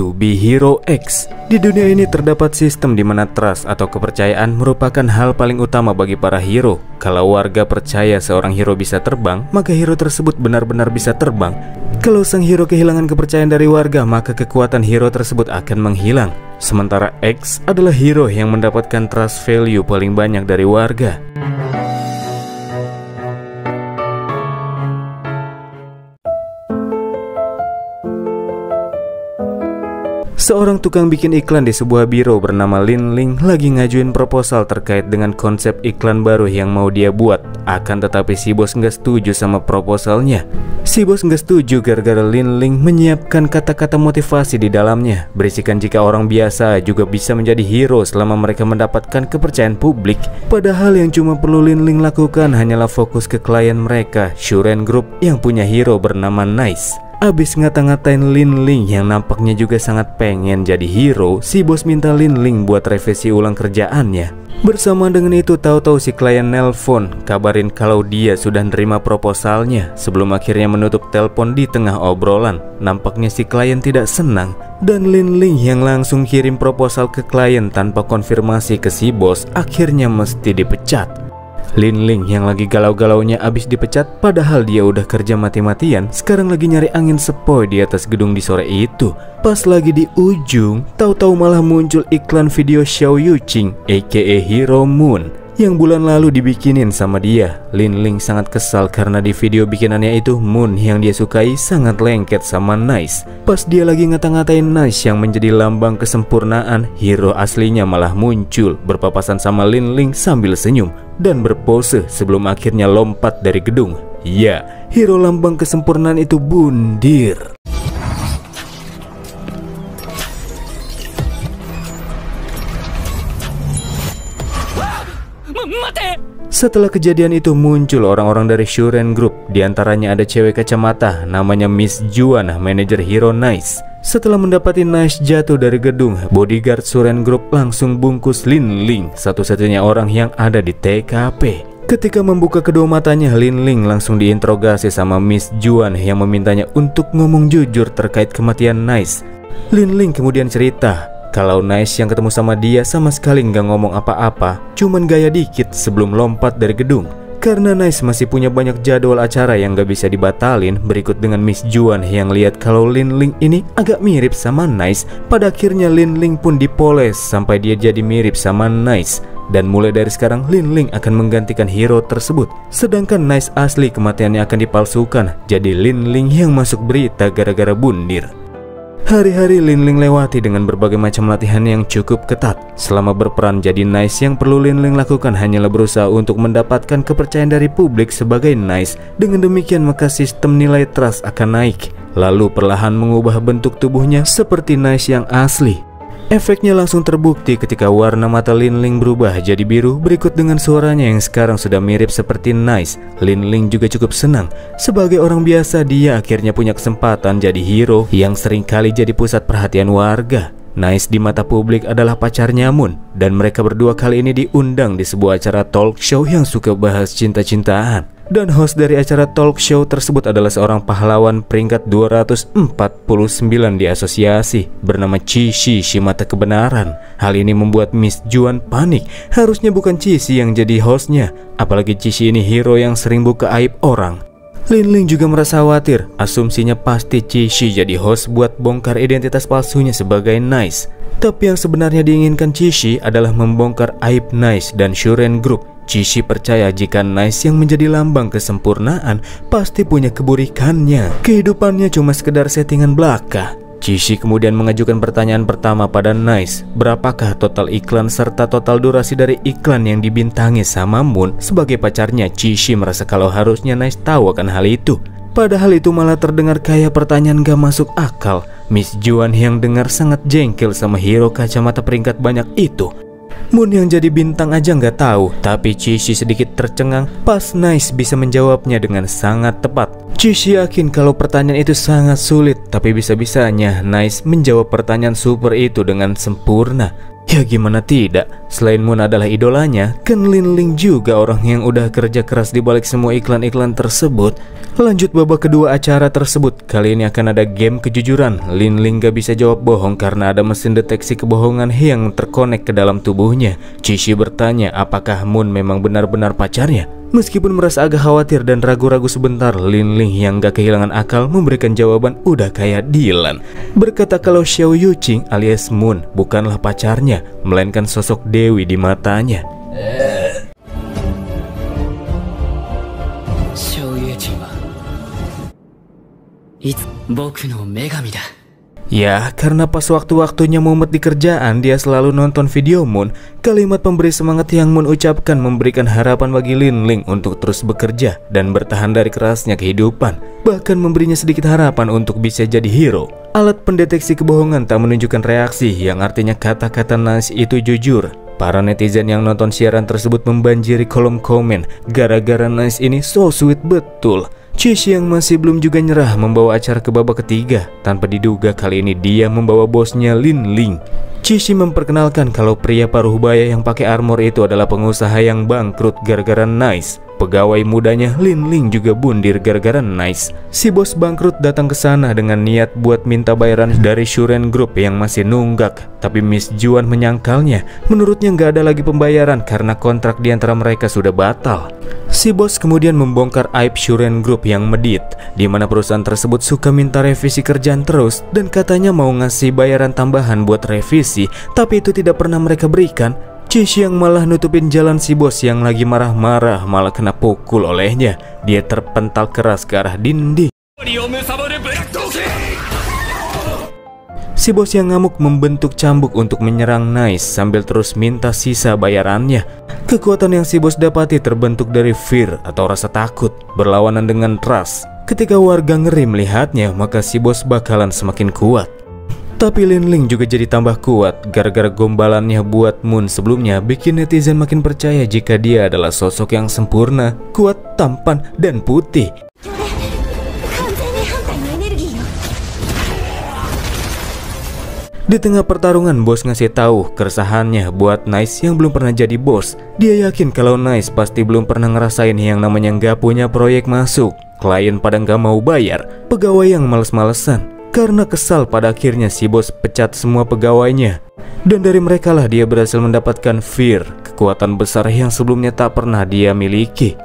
To be Hero X. Di dunia ini terdapat sistem di mana trust atau kepercayaan merupakan hal paling utama bagi para hero. Kalau warga percaya seorang hero bisa terbang, maka hero tersebut benar-benar bisa terbang. Kalau sang hero kehilangan kepercayaan dari warga, maka kekuatan hero tersebut akan menghilang. Sementara X adalah hero yang mendapatkan trust value paling banyak dari warga. Seorang tukang bikin iklan di sebuah biro bernama Lin Ling lagi ngajuin proposal terkait dengan konsep iklan baru yang mau dia buat. Akan tetapi si bos nggak setuju sama proposalnya. Si bos nggak setuju gara-gara Lin Ling menyiapkan kata-kata motivasi di dalamnya, berisikan jika orang biasa juga bisa menjadi hero selama mereka mendapatkan kepercayaan publik. Padahal yang cuma perlu Lin Ling lakukan hanyalah fokus ke klien mereka, Shuren Group, yang punya hero bernama Nice. Abis ngata-ngatain Lin Ling yang nampaknya juga sangat pengen jadi hero, si bos minta Lin Ling buat revisi ulang kerjaannya. Bersama dengan itu, tahu-tahu si klien nelpon kabarin kalau dia sudah nerima proposalnya. Sebelum akhirnya menutup telepon di tengah obrolan, nampaknya si klien tidak senang. Dan Lin Ling yang langsung kirim proposal ke klien tanpa konfirmasi ke si bos akhirnya mesti dipecat. Lin Ling yang lagi galau-galaunya abis dipecat, padahal dia udah kerja mati-matian, sekarang lagi nyari angin sepoi di atas gedung di sore itu. Pas lagi di ujung, tahu-tahu malah muncul iklan video Xiao Yuqing aka Hero Moon yang bulan lalu dibikinin sama dia. Lin Ling sangat kesal karena di video bikinannya itu Moon yang dia sukai sangat lengket sama Nice. Pas dia lagi ngata-ngatain Nice yang menjadi lambang kesempurnaan, hero aslinya malah muncul berpapasan sama Lin Ling sambil senyum dan berpose sebelum akhirnya lompat dari gedung. Ya, hero lambang kesempurnaan itu bundir. Setelah kejadian itu muncul orang-orang dari Shuren Group. Di antaranya ada cewek kacamata namanya Miss Juan, manajer hero Nice. Setelah mendapati Nice jatuh dari gedung, bodyguard Shuren Group langsung bungkus Lin Ling, satu-satunya orang yang ada di TKP. Ketika membuka kedua matanya, Lin Ling langsung diinterogasi sama Miss Juan yang memintanya untuk ngomong jujur terkait kematian Nice. Lin Ling kemudian cerita kalau Nice yang ketemu sama dia sama sekali nggak ngomong apa-apa, cuman gaya dikit sebelum lompat dari gedung. Karena Nice masih punya banyak jadwal acara yang gak bisa dibatalin, berikut dengan Miss Juan yang lihat kalau Lin Ling ini agak mirip sama Nice. Pada akhirnya Lin Ling pun dipoles sampai dia jadi mirip sama Nice. Dan mulai dari sekarang Lin Ling akan menggantikan hero tersebut. Sedangkan Nice asli kematiannya akan dipalsukan, jadi Lin Ling yang masuk berita gara-gara bundir. Hari-hari Lin Ling lewati dengan berbagai macam latihan yang cukup ketat. Selama berperan jadi Nice, yang perlu Lin Ling lakukan hanyalah berusaha untuk mendapatkan kepercayaan dari publik sebagai Nice. Dengan demikian maka sistem nilai trust akan naik, lalu perlahan mengubah bentuk tubuhnya seperti Nice yang asli. Efeknya langsung terbukti ketika warna mata Lin Ling berubah jadi biru, berikut dengan suaranya yang sekarang sudah mirip seperti Nice. Lin Ling juga cukup senang. Sebagai orang biasa, dia akhirnya punya kesempatan jadi hero yang seringkali jadi pusat perhatian warga. Nice di mata publik adalah pacarnya Moon, dan mereka berdua kali ini diundang di sebuah acara talk show yang suka bahas cinta-cintaan. Dan host dari acara talk show tersebut adalah seorang pahlawan peringkat 249 di asosiasi bernama Cici, si mata kebenaran. Hal ini membuat Miss Juan panik. Harusnya bukan Cici yang jadi hostnya, apalagi Cici ini hero yang sering buka aib orang. Lin Ling juga merasa khawatir. Asumsinya pasti Cici jadi host buat bongkar identitas palsunya sebagai Nice. Tapi yang sebenarnya diinginkan Cici adalah membongkar aib Nice dan Shuren Group. Cici percaya jika Nice yang menjadi lambang kesempurnaan pasti punya keburikannya. Kehidupannya cuma sekedar settingan belaka. Cici kemudian mengajukan pertanyaan pertama pada Nice. Berapakah total iklan serta total durasi dari iklan yang dibintangi sama Moon? Sebagai pacarnya, Cici merasa kalau harusnya Nice tahu akan hal itu. Padahal itu malah terdengar kayak pertanyaan gak masuk akal. Miss Juan yang dengar sangat jengkel sama hero kacamata peringkat banyak itu. Moon yang jadi bintang aja nggak tahu, tapi Cici sedikit tercengang pas Nice bisa menjawabnya dengan sangat tepat. Cici yakin kalau pertanyaan itu sangat sulit, tapi bisa-bisanya Nice menjawab pertanyaan super itu dengan sempurna. Ya gimana tidak, selain Moon adalah idolanya, kan Lin Ling juga orang yang udah kerja keras di balik semua iklan-iklan tersebut. Lanjut babak kedua acara tersebut, kali ini akan ada game kejujuran. Lin Ling gak bisa jawab bohong karena ada mesin deteksi kebohongan yang terkonek ke dalam tubuhnya. Cici bertanya apakah Moon memang benar-benar pacarnya. Meskipun merasa agak khawatir dan ragu-ragu sebentar, Lin Ling yang gak kehilangan akal memberikan jawaban udah kayak Dylan. Berkata kalau Xiao Yuqing alias Moon bukanlah pacarnya, melainkan sosok dewi di matanya. Xiao Yuqing wa itsu boku no megami da. Ya, karena pas waktu-waktunya mumet di kerjaan, dia selalu nonton video Moon. Kalimat pemberi semangat yang Moon ucapkan memberikan harapan bagi Lin Ling untuk terus bekerja dan bertahan dari kerasnya kehidupan. Bahkan memberinya sedikit harapan untuk bisa jadi hero. Alat pendeteksi kebohongan tak menunjukkan reaksi, yang artinya kata-kata Nice itu jujur. Para netizen yang nonton siaran tersebut membanjiri kolom komen gara-gara Nice ini so sweet betul. Cici yang masih belum juga nyerah membawa acara ke babak ketiga. Tanpa diduga kali ini dia membawa bosnya Lin Ling. Cici memperkenalkan kalau pria paruh baya yang pakai armor itu adalah pengusaha yang bangkrut gara-gara Nice. Pegawai mudanya Lin Ling juga bundir gara-gara Nice. Si bos bangkrut datang ke sana dengan niat buat minta bayaran dari Shuren Group yang masih nunggak. Tapi Miss Juan menyangkalnya. Menurutnya nggak ada lagi pembayaran karena kontrak di antara mereka sudah batal. Si bos kemudian membongkar aib Shuren Group yang medit, di mana perusahaan tersebut suka minta revisi kerjaan terus dan katanya mau ngasih bayaran tambahan buat revisi, tapi itu tidak pernah mereka berikan. Cici yang malah nutupin jalan si bos yang lagi marah-marah malah kena pukul olehnya. Dia terpental keras ke arah dinding. Si bos yang ngamuk membentuk cambuk untuk menyerang Nice sambil terus minta sisa bayarannya. Kekuatan yang si bos dapati terbentuk dari fear atau rasa takut, berlawanan dengan trust. Ketika warga ngeri melihatnya, maka si bos bakalan semakin kuat. Tapi Lin Ling juga jadi tambah kuat gara-gara gombalannya buat Moon sebelumnya bikin netizen makin percaya jika dia adalah sosok yang sempurna, kuat, tampan, dan putih. Di tengah pertarungan, bos ngasih tahu keresahannya buat Nice yang belum pernah jadi bos. Dia yakin kalau Nice pasti belum pernah ngerasain yang namanya nggak punya proyek masuk, klien pada nggak mau bayar, pegawai yang males-malesan. Karena kesal pada akhirnya si bos pecat semua pegawainya. Dan dari mereka lah dia berhasil mendapatkan fear, kekuatan besar yang sebelumnya tak pernah dia miliki.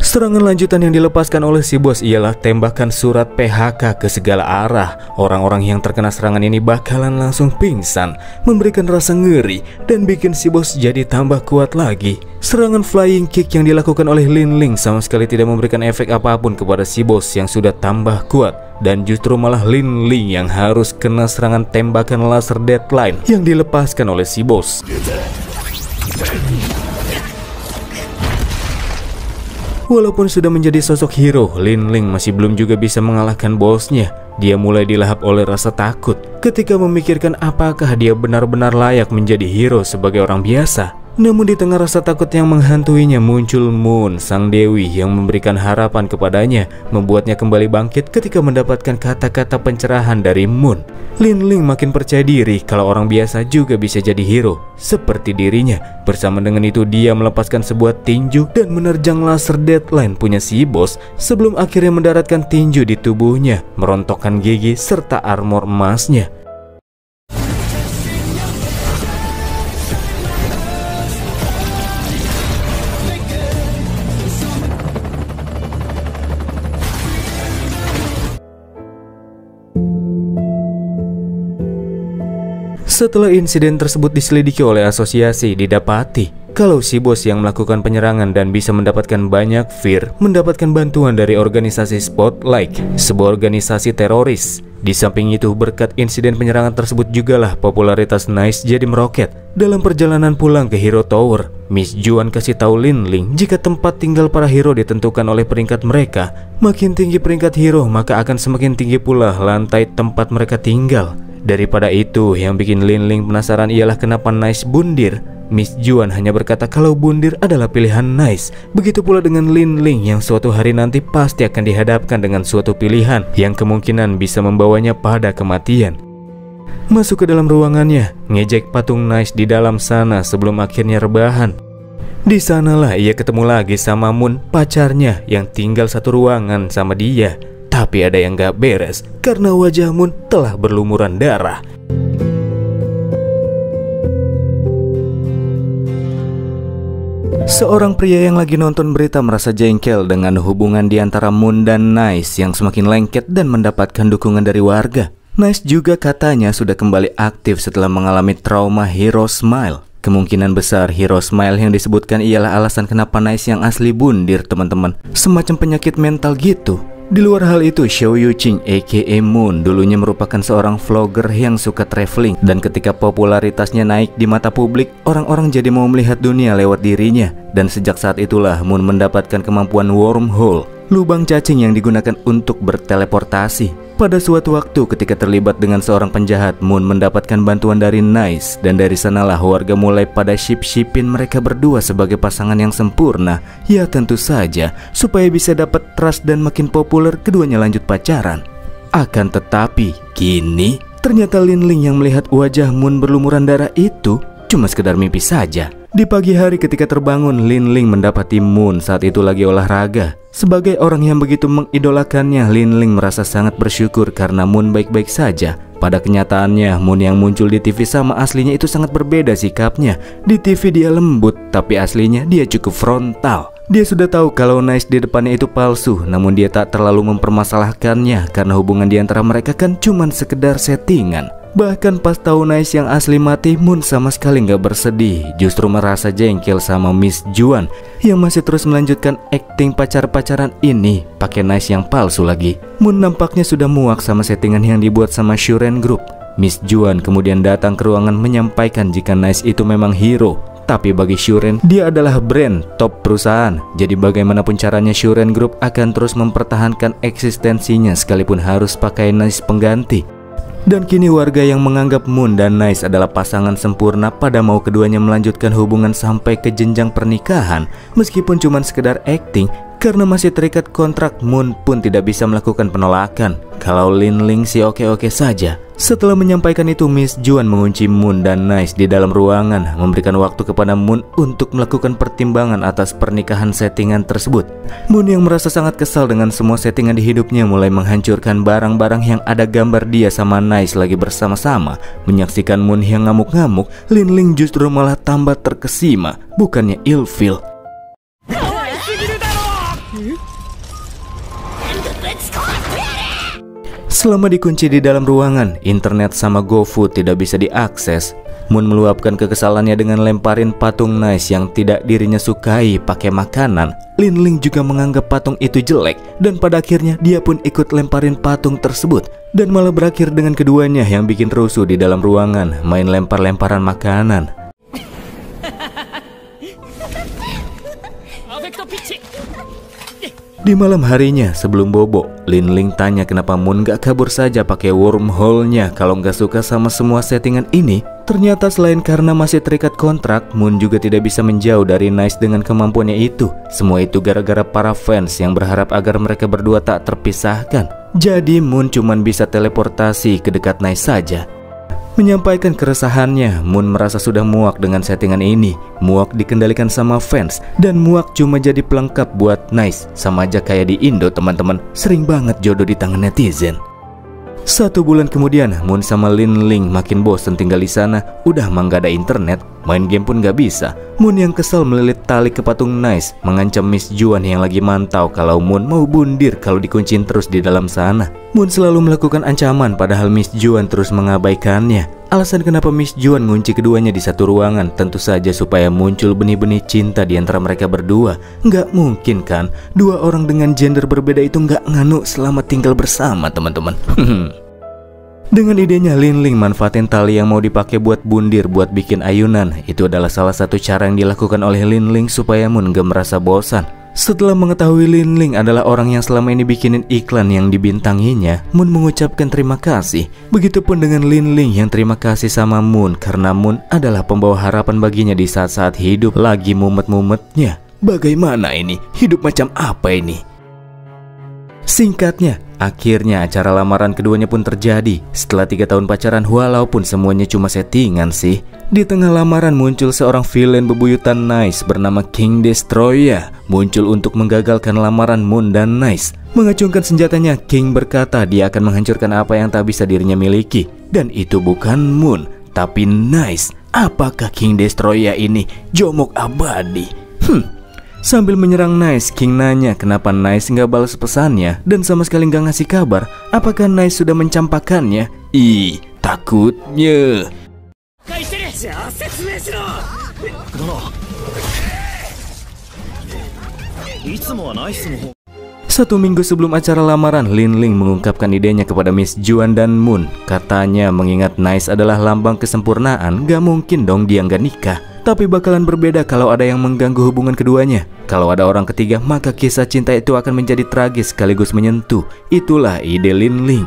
Serangan lanjutan yang dilepaskan oleh si bos ialah tembakan surat PHK ke segala arah. Orang-orang yang terkena serangan ini bakalan langsung pingsan, memberikan rasa ngeri dan bikin si bos jadi tambah kuat lagi. Serangan flying kick yang dilakukan oleh Lin Ling sama sekali tidak memberikan efek apapun kepada si bos yang sudah tambah kuat. Dan justru malah Lin Ling yang harus kena serangan tembakan laser deadline yang dilepaskan oleh si bos. Walaupun sudah menjadi sosok hero, Lin Ling masih belum juga bisa mengalahkan bosnya. Dia mulai dilahap oleh rasa takut ketika memikirkan apakah dia benar-benar layak menjadi hero sebagai orang biasa. Namun di tengah rasa takut yang menghantuinya muncul Moon, sang dewi yang memberikan harapan kepadanya, membuatnya kembali bangkit ketika mendapatkan kata-kata pencerahan dari Moon. Lin Ling makin percaya diri kalau orang biasa juga bisa jadi hero seperti dirinya. Bersama dengan itu dia melepaskan sebuah tinju dan menerjang laser deadline punya si bos sebelum akhirnya mendaratkan tinju di tubuhnya, merontokkan gigi serta armor emasnya. Setelah insiden tersebut diselidiki oleh asosiasi, didapati kalau si bos yang melakukan penyerangan dan bisa mendapatkan banyak fear mendapatkan bantuan dari organisasi Spotlight, sebuah organisasi teroris. Di samping itu, berkat insiden penyerangan tersebut jugalah popularitas Nice jadi meroket. Dalam perjalanan pulang ke Hero Tower, Miss Juan kasih tahu Lin Ling jika tempat tinggal para hero ditentukan oleh peringkat mereka. Makin tinggi peringkat hero, maka akan semakin tinggi pula lantai tempat mereka tinggal. Daripada itu, yang bikin Lin Ling penasaran ialah kenapa Nice bundir. Miss Juan hanya berkata kalau bundir adalah pilihan Nice. Begitu pula dengan Lin Ling yang suatu hari nanti pasti akan dihadapkan dengan suatu pilihan yang kemungkinan bisa membawanya pada kematian. masuk ke dalam ruangannya, ngejek patung Nice di dalam sana sebelum akhirnya rebahan. Di sanalah ia ketemu lagi sama Moon, pacarnya yang tinggal satu ruangan sama dia. Tapi ada yang gak beres karena wajah Moon telah berlumuran darah. Seorang pria yang lagi nonton berita merasa jengkel dengan hubungan di antara Moon dan Nice yang semakin lengket dan mendapatkan dukungan dari warga. Nice juga katanya sudah kembali aktif setelah mengalami trauma Hero Smile. Kemungkinan besar Hero Smile yang disebutkan ialah alasan kenapa Nice yang asli bundir, teman-teman. Semacam penyakit mental gitu. Di luar hal itu, Xiao Yuqing aka Moon dulunya merupakan seorang vlogger yang suka traveling, dan ketika popularitasnya naik di mata publik, orang-orang jadi mau melihat dunia lewat dirinya. Dan sejak saat itulah Moon mendapatkan kemampuan wormhole, lubang cacing yang digunakan untuk berteleportasi. Pada suatu waktu ketika terlibat dengan seorang penjahat, Moon mendapatkan bantuan dari Nice, dan dari sanalah warga mulai pada ship-shipin mereka berdua sebagai pasangan yang sempurna. Ya tentu saja, supaya bisa dapat trust dan makin populer, keduanya lanjut pacaran. Akan tetapi, kini ternyata Lin Ling yang melihat wajah Moon berlumuran darah itu cuma sekedar mimpi saja. Di pagi hari ketika terbangun, Lin Ling mendapati Moon saat itu lagi olahraga. Sebagai orang yang begitu mengidolakannya, Lin Ling merasa sangat bersyukur karena Moon baik-baik saja. Pada kenyataannya, Moon yang muncul di TV sama aslinya itu sangat berbeda sikapnya. Di TV dia lembut, tapi aslinya dia cukup frontal. Dia sudah tahu kalau Nice di depannya itu palsu, namun dia tak terlalu mempermasalahkannya karena hubungan di antara mereka kan cuman sekedar settingan. Bahkan pas tahu Nice yang asli mati, Moon sama sekali nggak bersedih, justru merasa jengkel sama Miss Juan yang masih terus melanjutkan akting pacar-pacaran ini pakai Nice yang palsu lagi. Moon nampaknya sudah muak sama settingan yang dibuat sama Shuren Group. Miss Juan kemudian datang ke ruangan menyampaikan jika Nice itu memang hero, tapi bagi Shuren dia adalah brand top perusahaan. Jadi bagaimanapun caranya Shuren Group akan terus mempertahankan eksistensinya sekalipun harus pakai Nice pengganti. Dan kini warga yang menganggap Moon dan Nice adalah pasangan sempurna pada mau keduanya melanjutkan hubungan sampai ke jenjang pernikahan. Meskipun cuma sekedar acting, karena masih terikat kontrak, Moon pun tidak bisa melakukan penolakan. Kalau Lin Ling sih oke-oke saja. Setelah menyampaikan itu, Miss Juan mengunci Moon dan Nice di dalam ruangan, memberikan waktu kepada Moon untuk melakukan pertimbangan atas pernikahan settingan tersebut. Moon yang merasa sangat kesal dengan semua settingan di hidupnya mulai menghancurkan barang-barang yang ada gambar dia sama Nice lagi bersama-sama. Menyaksikan Moon yang ngamuk-ngamuk, Lin Ling justru malah tambah terkesima, bukannya ilfil. Selama dikunci di dalam ruangan, internet sama GoFood tidak bisa diakses. Moon meluapkan kekesalannya dengan lemparin patung Nice yang tidak dirinya sukai pakai makanan. Lin Ling juga menganggap patung itu jelek, dan pada akhirnya dia pun ikut lemparin patung tersebut. Dan malah berakhir dengan keduanya yang bikin rusuh di dalam ruangan, main lempar-lemparan makanan. Di malam harinya sebelum bobo, Lin Ling tanya kenapa Moon gak kabur saja pakai wormhole-nya kalau gak suka sama semua settingan ini. Ternyata selain karena masih terikat kontrak, Moon juga tidak bisa menjauh dari Nice dengan kemampuannya itu. Semua itu gara-gara para fans yang berharap agar mereka berdua tak terpisahkan. Jadi Moon cuman bisa teleportasi ke dekat Nice saja. Menyampaikan keresahannya, Moon merasa sudah muak dengan settingan ini. Muak dikendalikan sama fans, dan muak cuma jadi pelengkap buat Nice. Sama aja kayak di Indo, teman-teman, sering banget jodoh di tangan netizen. 1 bulan kemudian, Moon sama Lin Ling makin bosen tinggal di sana. Udah mah gak ada internet, main game pun gak bisa. Moon yang kesal melilit tali ke patung Nice, mengancam Miss Juan yang lagi mantau kalau Moon mau bundir kalau dikuncin terus di dalam sana. Moon selalu melakukan ancaman padahal Miss Juan terus mengabaikannya. Alasan kenapa Miss Juan ngunci keduanya di satu ruangan tentu saja supaya muncul benih-benih cinta di antara mereka berdua. Nggak mungkin kan, 2 orang dengan gender berbeda itu nggak nganu selama tinggal bersama, teman-teman. Dengan idenya Lin Ling manfaatin tali yang mau dipakai buat bundir buat bikin ayunan. Itu adalah salah satu cara yang dilakukan oleh Lin Ling supaya Moon gak merasa bosan. Setelah mengetahui Lin Ling adalah orang yang selama ini bikinin iklan yang dibintanginya, Moon mengucapkan terima kasih. Begitupun dengan Lin Ling yang terima kasih sama Moon karena Moon adalah pembawa harapan baginya di saat-saat hidup lagi mumet-mumetnya. Bagaimana ini? Hidup macam apa ini? Singkatnya, akhirnya acara lamaran keduanya pun terjadi. Setelah 3 tahun pacaran, walaupun semuanya cuma settingan sih. Di tengah lamaran muncul seorang villain bebuyutan Nice bernama King Destroyer. Muncul untuk menggagalkan lamaran Moon dan Nice. Mengacungkan senjatanya, King berkata dia akan menghancurkan apa yang tak bisa dirinya miliki. Dan itu bukan Moon, tapi Nice. Apakah King Destroyer ini jomok abadi? Sambil menyerang Nice, King nanya kenapa Nice nggak balas pesannya dan sama sekali nggak ngasih kabar. Apakah Nice sudah mencampakkannya? Ih, takutnya. Satu minggu sebelum acara lamaran, Lin Ling mengungkapkan idenya kepada Miss Juan dan Moon. Katanya mengingat Nice adalah lambang kesempurnaan, gak mungkin dong dia nggak nikah. Tapi bakalan berbeda kalau ada yang mengganggu hubungan keduanya. Kalau ada orang ketiga, maka kisah cinta itu akan menjadi tragis sekaligus menyentuh. Itulah ide Lin Ling.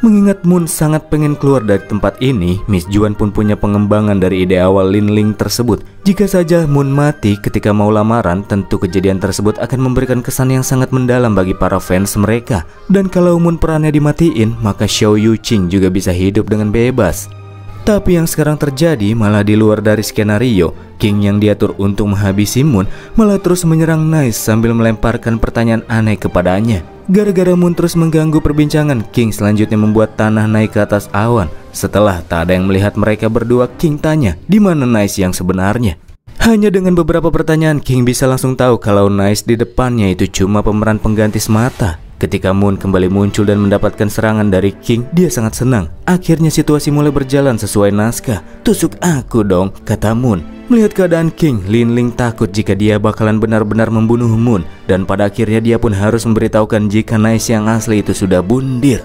Mengingat Moon sangat pengen keluar dari tempat ini, Miss Juan pun punya pengembangan dari ide awal Lin Ling tersebut. Jika saja Moon mati ketika mau lamaran, tentu kejadian tersebut akan memberikan kesan yang sangat mendalam bagi para fans mereka. Dan kalau Moon perannya dimatiin, maka Xiao Yuqing juga bisa hidup dengan bebas. Tapi yang sekarang terjadi malah di luar dari skenario. King yang diatur untuk menghabisi Moon malah terus menyerang Nice sambil melemparkan pertanyaan aneh kepadanya. Gara-gara Moon terus mengganggu perbincangan, King selanjutnya membuat tanah naik ke atas awan. Setelah tak ada yang melihat mereka berdua, King tanya, di mana Nice yang sebenarnya? Hanya dengan beberapa pertanyaan, King bisa langsung tahu kalau Nice di depannya itu cuma pemeran pengganti semata. Ketika Moon kembali muncul dan mendapatkan serangan dari King, dia sangat senang. Akhirnya situasi mulai berjalan sesuai naskah. Tusuk aku dong, kata Moon. Melihat keadaan King, Lin Ling takut jika dia bakalan benar-benar membunuh Moon. Dan pada akhirnya dia pun harus memberitahukan jika Nice yang asli itu sudah bundir.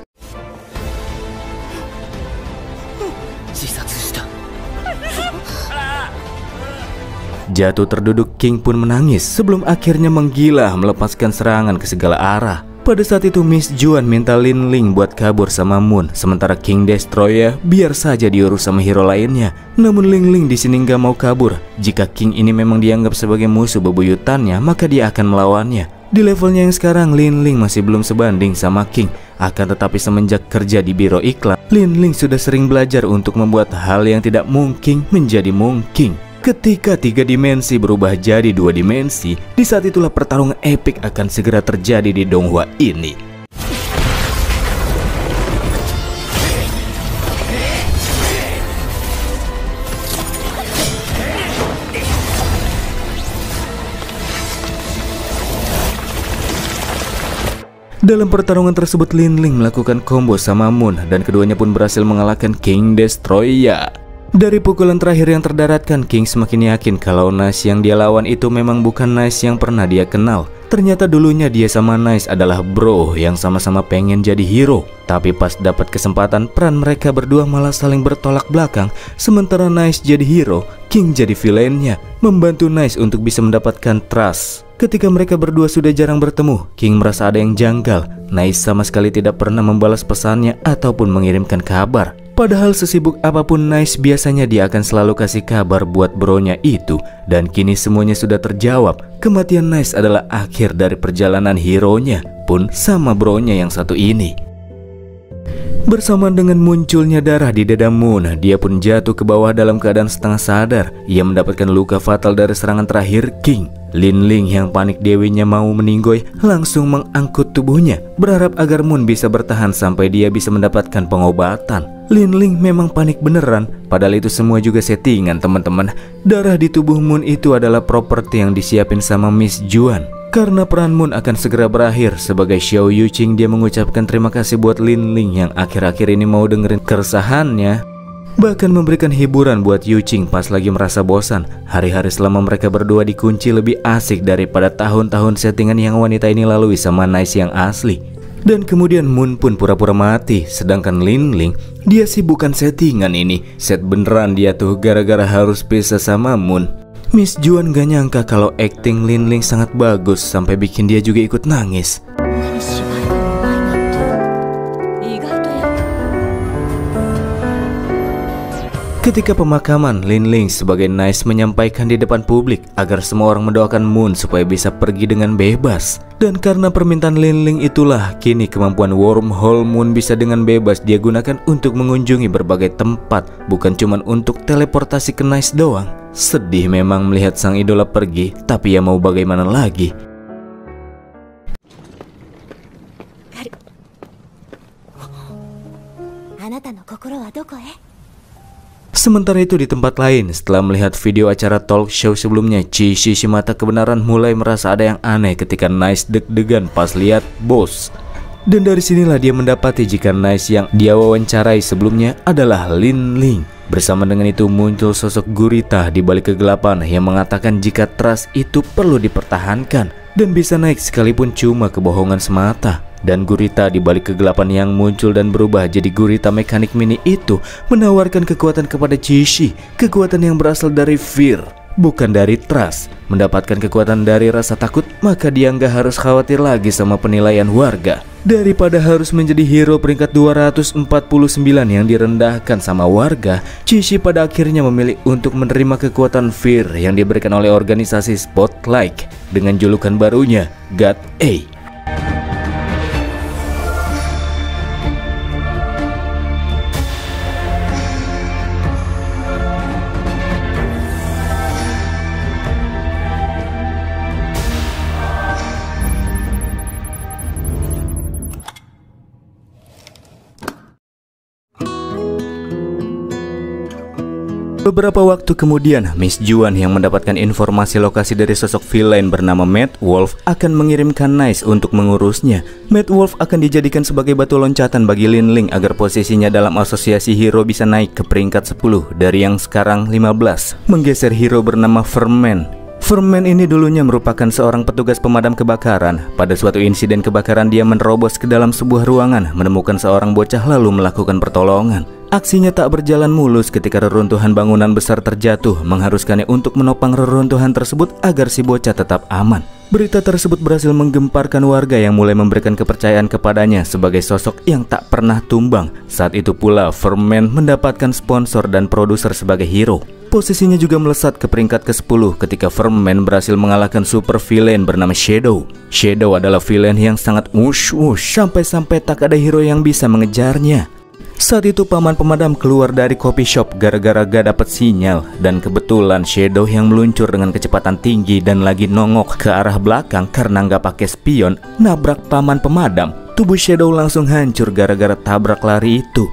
Jatuh terduduk, King pun menangis sebelum akhirnya menggila melepaskan serangan ke segala arah. Pada saat itu Miss Juan minta Lin Ling buat kabur sama Moon, sementara King Destroyer biar saja diurus sama hero lainnya. Namun Lin Ling di sini nggak mau kabur. Jika King ini memang dianggap sebagai musuh bebuyutannya, maka dia akan melawannya. Di levelnya yang sekarang, Lin Ling masih belum sebanding sama King. Akan tetapi semenjak kerja di biro iklan, Lin Ling sudah sering belajar untuk membuat hal yang tidak mungkin menjadi mungkin. Ketika 3 dimensi berubah jadi 2 dimensi, di saat itulah pertarungan epik akan segera terjadi di Donghua ini. Dalam pertarungan tersebut, Lin Ling melakukan combo sama Moon dan keduanya pun berhasil mengalahkan King Destroyer. Dari pukulan terakhir yang terdaratkan, King semakin yakin kalau Nice yang dia lawan itu memang bukan Nice yang pernah dia kenal. Ternyata dulunya dia sama Nice adalah bro yang sama-sama pengen jadi hero. Tapi pas dapat kesempatan, peran mereka berdua malah saling bertolak belakang. Sementara Nice jadi hero, King jadi villainnya, membantu Nice untuk bisa mendapatkan trust. Ketika mereka berdua sudah jarang bertemu, King merasa ada yang janggal. Nice sama sekali tidak pernah membalas pesannya ataupun mengirimkan kabar. Padahal sesibuk apapun Nice, biasanya dia akan selalu kasih kabar buat bronya itu. Dan kini semuanya sudah terjawab. Kematian Nice adalah akhir dari perjalanan hero-nya, pun sama bronya yang satu ini. Bersamaan dengan munculnya darah di dada Moon, dia pun jatuh ke bawah dalam keadaan setengah sadar. Ia mendapatkan luka fatal dari serangan terakhir King. Lin Ling yang panik dewinya mau meninggoy langsung mengangkut tubuhnya, berharap agar Moon bisa bertahan sampai dia bisa mendapatkan pengobatan. Lin Ling memang panik beneran, padahal itu semua juga settingan teman-teman. Darah di tubuh Moon itu adalah properti yang disiapin sama Miss Juan. Karena peran Moon akan segera berakhir, sebagai Xiao Yuqing dia mengucapkan terima kasih buat Lin Ling yang akhir-akhir ini mau dengerin keresahannya. Bahkan memberikan hiburan buat Yuqing pas lagi merasa bosan. Hari-hari selama mereka berdua dikunci lebih asik daripada tahun-tahun settingan yang wanita ini lalui sama Nice yang asli. Dan kemudian Moon pun pura-pura mati. Sedangkan Lin Ling, dia sih bukan settingan ini. Set beneran dia tuh gara-gara harus pisah sama Moon. Miss Juan gak nyangka kalau acting Lin Ling sangat bagus sampai bikin dia juga ikut nangis. Ketika pemakaman, Linling sebagai Nice menyampaikan di depan publik agar semua orang mendoakan Moon supaya bisa pergi dengan bebas. Dan karena permintaan Linling itulah, kini kemampuan wormhole Moon bisa dengan bebas dia gunakan untuk mengunjungi berbagai tempat, bukan cuma untuk teleportasi ke Nice doang. Sedih memang melihat sang idola pergi, tapi ya mau bagaimana lagi. Sementara itu di tempat lain, setelah melihat video acara talk show sebelumnya, Chishi Shimata kebenaran mulai merasa ada yang aneh ketika Nice deg-degan pas lihat bos. Dan dari sinilah dia mendapati jika Nice yang dia wawancarai sebelumnya adalah Linling. Bersama dengan itu muncul sosok gurita di balik kegelapan yang mengatakan jika trust itu perlu dipertahankan dan bisa naik sekalipun cuma kebohongan semata. Dan gurita di balik kegelapan yang muncul dan berubah jadi gurita mekanik mini itu menawarkan kekuatan kepada Chishi, kekuatan yang berasal dari fear, bukan dari trust. Mendapatkan kekuatan dari rasa takut, maka dia nggak harus khawatir lagi sama penilaian warga. Daripada harus menjadi hero peringkat 249 yang direndahkan sama warga, Chishi pada akhirnya memilih untuk menerima kekuatan fear yang diberikan oleh organisasi Spotlight dengan julukan barunya God A. Beberapa waktu kemudian, Miss Juan yang mendapatkan informasi lokasi dari sosok villain bernama Mad Wolf akan mengirimkan Nice untuk mengurusnya. Mad Wolf akan dijadikan sebagai batu loncatan bagi Linling agar posisinya dalam asosiasi hero bisa naik ke peringkat 10 dari yang sekarang 15, menggeser hero bernama Verman. Verman ini dulunya merupakan seorang petugas pemadam kebakaran. Pada suatu insiden kebakaran dia menerobos ke dalam sebuah ruangan, menemukan seorang bocah lalu melakukan pertolongan. Aksinya tak berjalan mulus ketika reruntuhan bangunan besar terjatuh, mengharuskannya untuk menopang reruntuhan tersebut agar si bocah tetap aman. Berita tersebut berhasil menggemparkan warga yang mulai memberikan kepercayaan kepadanya sebagai sosok yang tak pernah tumbang. Saat itu pula Verman mendapatkan sponsor dan produser sebagai hero. Posisinya juga melesat ke peringkat ke-10 ketika Verman berhasil mengalahkan super villain bernama Shadow. Shadow adalah villain yang sangat wush-wush sampai-sampai tak ada hero yang bisa mengejarnya. Saat itu paman pemadam keluar dari coffee shop gara-gara gak dapat sinyal. Dan kebetulan Shadow yang meluncur dengan kecepatan tinggi dan lagi nongok ke arah belakang karena gak pakai spion nabrak paman pemadam. Tubuh Shadow langsung hancur gara-gara tabrak lari itu.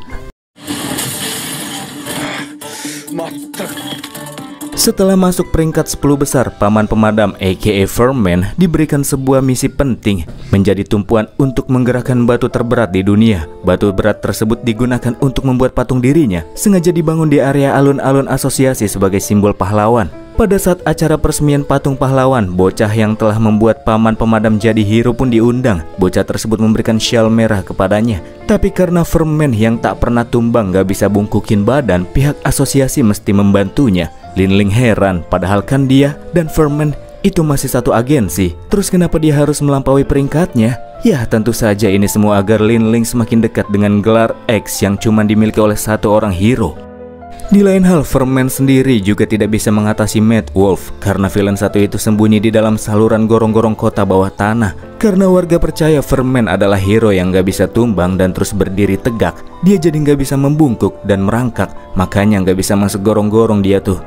Setelah masuk peringkat 10 besar, paman pemadam aka Verman diberikan sebuah misi penting, menjadi tumpuan untuk menggerakkan batu terberat di dunia. Batu berat tersebut digunakan untuk membuat patung dirinya, sengaja dibangun di area alun-alun asosiasi sebagai simbol pahlawan. Pada saat acara peresmian patung pahlawan, bocah yang telah membuat paman pemadam jadi hero pun diundang. Bocah tersebut memberikan syal merah kepadanya. Tapi karena Verman yang tak pernah tumbang gak bisa bungkukin badan, pihak asosiasi mesti membantunya. Linling heran, padahal kan dia dan Verman itu masih satu agensi. Terus kenapa dia harus melampaui peringkatnya? Ya tentu saja ini semua agar Linling semakin dekat dengan gelar X yang cuma dimiliki oleh satu orang hero. Di lain hal, Verman sendiri juga tidak bisa mengatasi Mad Wolf karena villain satu itu sembunyi di dalam saluran gorong-gorong kota bawah tanah. Karena warga percaya Verman adalah hero yang gak bisa tumbang dan terus berdiri tegak, dia jadi gak bisa membungkuk dan merangkak, makanya gak bisa masuk gorong-gorong dia tuh.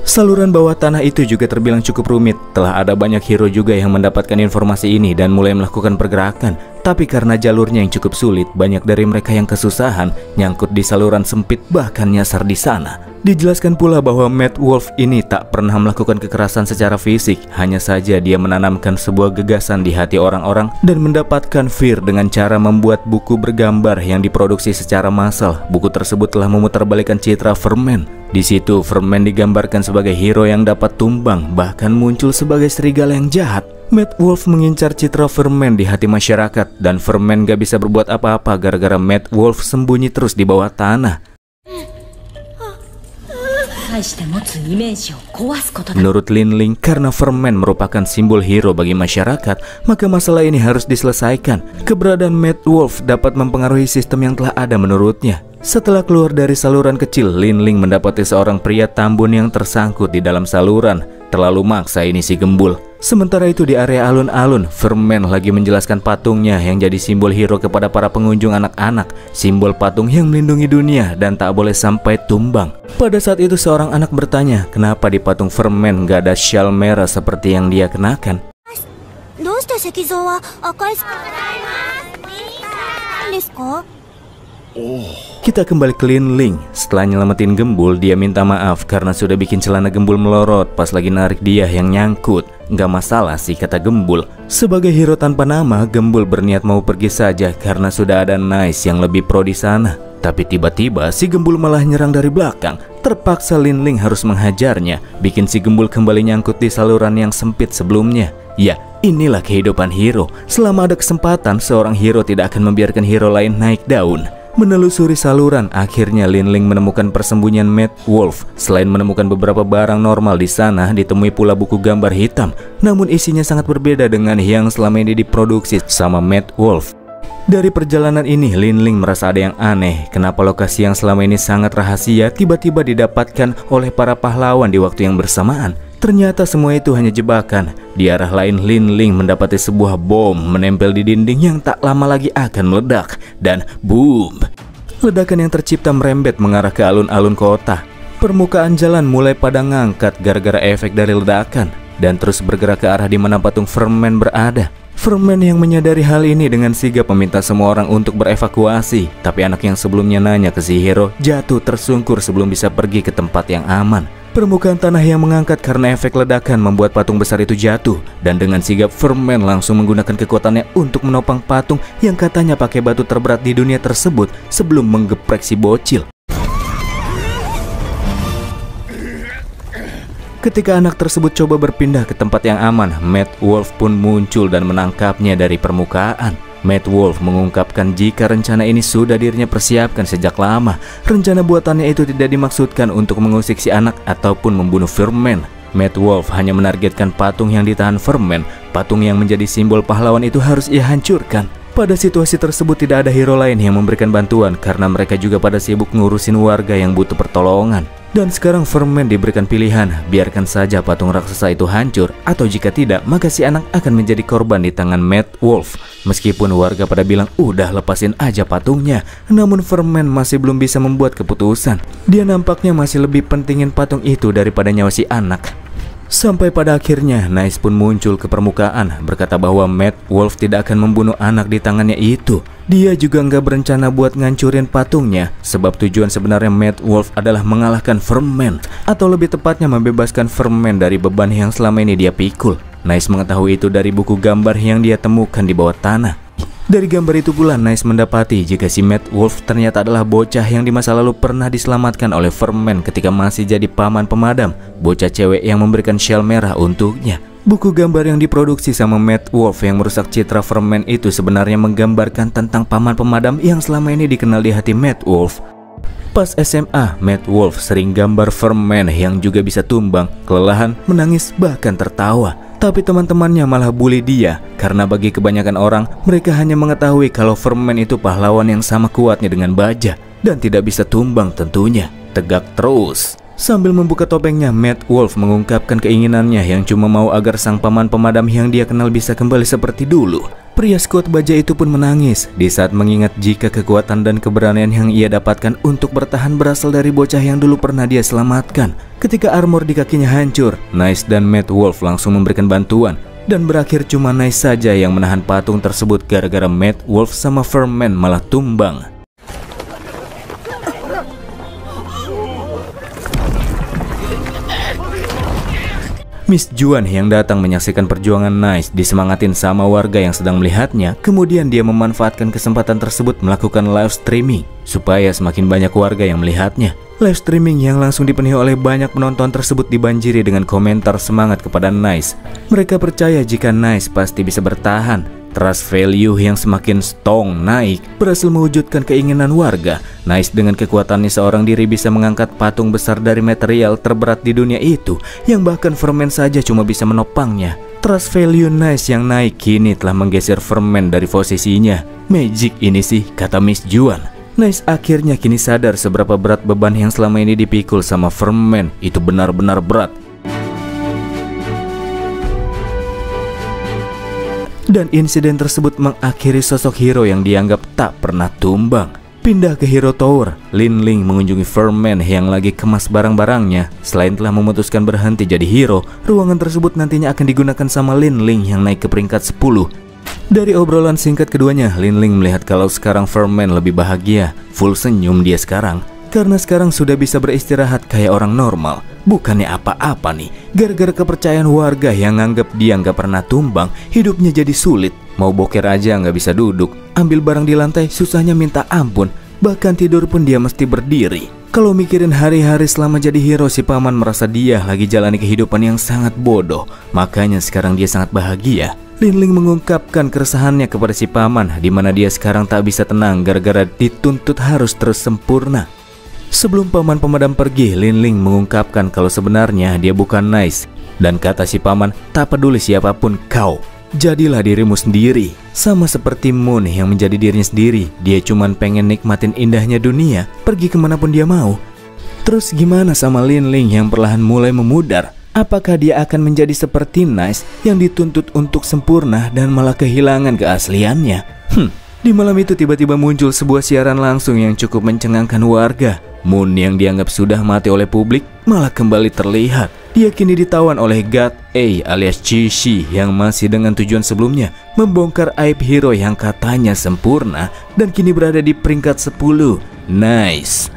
Saluran bawah tanah itu juga terbilang cukup rumit. Telah ada banyak hero juga yang mendapatkan informasi ini dan mulai melakukan pergerakan. Tapi karena jalurnya yang cukup sulit, banyak dari mereka yang kesusahan nyangkut di saluran sempit bahkan nyasar di sana. Dijelaskan pula bahwa Mad Wolf ini tak pernah melakukan kekerasan secara fisik, hanya saja dia menanamkan sebuah gagasan di hati orang-orang dan mendapatkan fear dengan cara membuat buku bergambar yang diproduksi secara massal. Buku tersebut telah memutarbalikkan citra Verman. Di situ Verman digambarkan sebagai hero yang dapat tumbang, bahkan muncul sebagai serigala yang jahat. Mad Wolf mengincar citra Verman di hati masyarakat dan Verman gak bisa berbuat apa-apa gara-gara Mad Wolf sembunyi terus di bawah tanah. Menurut Linling, karena Fermen merupakan simbol hero bagi masyarakat, maka masalah ini harus diselesaikan. Keberadaan Mad Wolf dapat mempengaruhi sistem yang telah ada menurutnya. Setelah keluar dari saluran kecil, Linling mendapati seorang pria tambun yang tersangkut di dalam saluran. Terlalu maksa ini si gembul. Sementara itu di area alun-alun, Fermen lagi menjelaskan patungnya yang jadi simbol hero kepada para pengunjung anak-anak. Simbol patung yang melindungi dunia dan tak boleh sampai tumbang. Pada saat itu seorang anak bertanya, kenapa di patung Fermen gak ada syal merah seperti yang dia kenakan. Kita kembali ke Linling. Setelah nyelamatin gembul, dia minta maaf karena sudah bikin celana gembul melorot pas lagi narik dia yang nyangkut. Nggak masalah sih, kata gembul. Sebagai hero tanpa nama, gembul berniat mau pergi saja karena sudah ada Nice yang lebih pro di sana. Tapi tiba-tiba si gembul malah nyerang dari belakang. Terpaksa Linling harus menghajarnya, bikin si gembul kembali nyangkut di saluran yang sempit sebelumnya. Ya, inilah kehidupan hero. Selama ada kesempatan, seorang hero tidak akan membiarkan hero lain naik daun. Menelusuri saluran, akhirnya Linling menemukan persembunyian Mad Wolf. Selain menemukan beberapa barang normal di sana, ditemui pula buku gambar hitam. Namun isinya sangat berbeda dengan yang selama ini diproduksi sama Mad Wolf. Dari perjalanan ini, Linling merasa ada yang aneh. Kenapa lokasi yang selama ini sangat rahasia tiba-tiba didapatkan oleh para pahlawan di waktu yang bersamaan? Ternyata semua itu hanya jebakan. Di arah lain, Linling mendapati sebuah bom menempel di dinding yang tak lama lagi akan meledak. Dan boom! Ledakan yang tercipta merembet mengarah ke alun-alun kota. Permukaan jalan mulai pada ngangkat gara-gara efek dari ledakan, dan terus bergerak ke arah di mana patung Fermen berada. Fermen yang menyadari hal ini dengan sigap meminta semua orang untuk berevakuasi. Tapi anak yang sebelumnya nanya ke si hero jatuh tersungkur sebelum bisa pergi ke tempat yang aman. Permukaan tanah yang mengangkat karena efek ledakan membuat patung besar itu jatuh. Dan dengan sigap, Fermen langsung menggunakan kekuatannya untuk menopang patung yang katanya pakai batu terberat di dunia tersebut sebelum menggeprek si bocil. Ketika anak tersebut coba berpindah ke tempat yang aman, Mad Wolf pun muncul dan menangkapnya dari permukaan. Mad Wolf mengungkapkan jika rencana ini sudah dirinya persiapkan sejak lama. Rencana buatannya itu tidak dimaksudkan untuk mengusik si anak ataupun membunuh Fermen. Mad Wolf hanya menargetkan patung yang ditahan Fermen. Patung yang menjadi simbol pahlawan itu harus ia hancurkan. Pada situasi tersebut tidak ada hero lain yang memberikan bantuan karena mereka juga pada sibuk ngurusin warga yang butuh pertolongan. Dan sekarang Fermen diberikan pilihan, biarkan saja patung raksasa itu hancur, atau jika tidak, maka si anak akan menjadi korban di tangan Mad Wolf. Meskipun warga pada bilang, udah lepasin aja patungnya, namun Fermen masih belum bisa membuat keputusan. Dia nampaknya masih lebih pentingin patung itu daripada nyawa si anak. Sampai pada akhirnya, Nice pun muncul ke permukaan, berkata bahwa Mad Wolf tidak akan membunuh anak di tangannya itu. Dia juga nggak berencana buat ngancurin patungnya, sebab tujuan sebenarnya Mad Wolf adalah mengalahkan Fermen, atau lebih tepatnya membebaskan Fermen dari beban yang selama ini dia pikul. Nice mengetahui itu dari buku gambar yang dia temukan di bawah tanah. Dari gambar itu pula Nice mendapati jika si Mad Wolf ternyata adalah bocah yang di masa lalu pernah diselamatkan oleh Fermen ketika masih jadi paman pemadam, bocah cewek yang memberikan syal merah untuknya. Buku gambar yang diproduksi sama Mad Wolf yang merusak citra Fermen itu sebenarnya menggambarkan tentang paman pemadam yang selama ini dikenal di hati Mad Wolf. Pas SMA, Mad Wolf sering gambar Fermen yang juga bisa tumbang, kelelahan, menangis, bahkan tertawa. Tapi teman-temannya malah bully dia, karena bagi kebanyakan orang, mereka hanya mengetahui kalau Fermen itu pahlawan yang sama kuatnya dengan baja, dan tidak bisa tumbang tentunya. Tegak terus. Sambil membuka topengnya, Mad Wolf mengungkapkan keinginannya yang cuma mau agar sang paman pemadam yang dia kenal bisa kembali seperti dulu. Pria skuad baja itu pun menangis di saat mengingat jika kekuatan dan keberanian yang ia dapatkan untuk bertahan berasal dari bocah yang dulu pernah dia selamatkan. Ketika armor di kakinya hancur, Nice dan Mad Wolf langsung memberikan bantuan. Dan berakhir cuma Nice saja yang menahan patung tersebut gara-gara Mad Wolf sama Fermen malah tumbang. Miss Juan yang datang menyaksikan perjuangan Nice disemangatin sama warga yang sedang melihatnya. Kemudian dia memanfaatkan kesempatan tersebut melakukan live streaming supaya semakin banyak warga yang melihatnya. Live streaming yang langsung dipenuhi oleh banyak penonton tersebut dibanjiri dengan komentar semangat kepada Nice. Mereka percaya jika Nice pasti bisa bertahan. trust value yang semakin strong naik berhasil mewujudkan keinginan warga. Nice dengan kekuatannya seorang diri bisa mengangkat patung besar dari material terberat di dunia itu, yang bahkan Ferman saja cuma bisa menopangnya. Trust value Nice yang naik kini telah menggeser Ferman dari posisinya. Magic ini sih, kata Miss Juan. Nice akhirnya kini sadar seberapa berat beban yang selama ini dipikul sama Ferman. Itu benar-benar berat. Dan insiden tersebut mengakhiri sosok hero yang dianggap tak pernah tumbang. Pindah ke Hero Tower, Lin Ling mengunjungi Ferman yang lagi kemas barang-barangnya. Selain telah memutuskan berhenti jadi hero, ruangan tersebut nantinya akan digunakan sama Lin Ling yang naik ke peringkat 10. Dari obrolan singkat keduanya, Lin Ling melihat kalau sekarang Ferman lebih bahagia. Full senyum dia sekarang, karena sekarang sudah bisa beristirahat kayak orang normal. Bukannya apa-apa nih, gara-gara kepercayaan warga yang nganggap dia nggak pernah tumbang, hidupnya jadi sulit. Mau boker aja nggak bisa duduk, ambil barang di lantai susahnya minta ampun, bahkan tidur pun dia mesti berdiri. Kalau mikirin hari-hari selama jadi hero, si paman merasa dia lagi jalani kehidupan yang sangat bodoh. Makanya sekarang dia sangat bahagia. Lin Ling mengungkapkan keresahannya kepada si paman, di mana dia sekarang tak bisa tenang gara-gara dituntut harus terus sempurna. Sebelum paman pemadam pergi, Lin Ling mengungkapkan kalau sebenarnya dia bukan Nice. Dan kata si paman, tak peduli siapapun kau, jadilah dirimu sendiri. Sama seperti Moon yang menjadi dirinya sendiri, dia cuman pengen nikmatin indahnya dunia, pergi kemanapun dia mau. Terus gimana sama Lin Ling yang perlahan mulai memudar? Apakah dia akan menjadi seperti Nice yang dituntut untuk sempurna dan malah kehilangan keasliannya? Di malam itu tiba-tiba muncul sebuah siaran langsung yang cukup mencengangkan warga. Moon yang dianggap sudah mati oleh publik malah kembali terlihat. Dia kini ditawan oleh God A alias Chi-Shi yang masih dengan tujuan sebelumnya, membongkar aib hero yang katanya sempurna dan kini berada di peringkat 10. Nice.